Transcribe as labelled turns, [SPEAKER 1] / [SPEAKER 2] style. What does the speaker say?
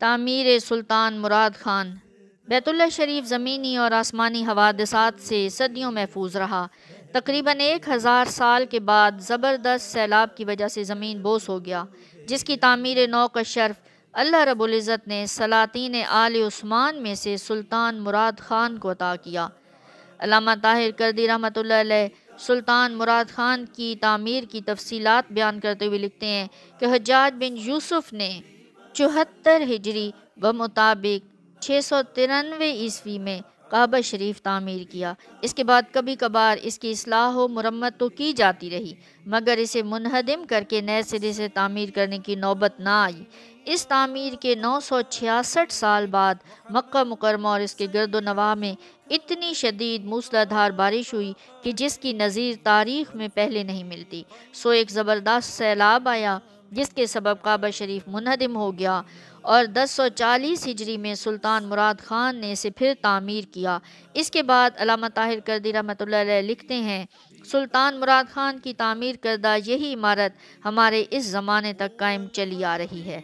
[SPEAKER 1] تعمیر سلطان مراد خان۔ بیت اللہ شریف زمینی اور آسمانی حوادثات سے صدیوں محفوظ رہا۔ تقریباً 1000 سال کے بعد زبردست سیلاب کی وجہ سے زمین بوس ہو گیا، جس کی تعمیر نو کا شرف اللہ رب العزت نے سلاطین آل عثمان میں سے سلطان مراد خان کو عطا کیا۔ علامہ طاہر کردی رحمۃ اللہ علیہ سلطان مراد خان کی تعمیر کی تفصیلات بیان کرتے ہوئے لکھتے ہیں کہ حجاج بن یوسف نے 74 ہجری بمطابق 693 عیسوی میں کعبہ شریف تعمیر کیا۔ اس کے بعد کبھی کبھار اس کی اصلاح و مرمت تو کی جاتی رہی، مگر اسے منہدم کر کے نئے سرے سے تعمیر کرنے کی نوبت نہ آئی۔ اس تعمیر کے 966 سال بعد مکہ مکرمہ اور اس کے گرد و نواح میں اتنی شدید موسلادھار بارش ہوئی کہ جس کی نظیر تاریخ میں پہلے نہیں ملتی، سو ایک زبردست سیلاب آیا جس کے سبب کعبہ شریف منہدم ہو گیا، اور 1040 ہجری میں سلطان مراد خان نے اسے پھر تعمیر کیا۔ اس کے بعد علامہ طاہر کردی رحمۃ اللہ علیہ لکھتے ہیں سلطان مراد خان کی تعمیر کردہ یہی عمارت ہمارے اس زمانے تک قائم چلی آ رہی ہے۔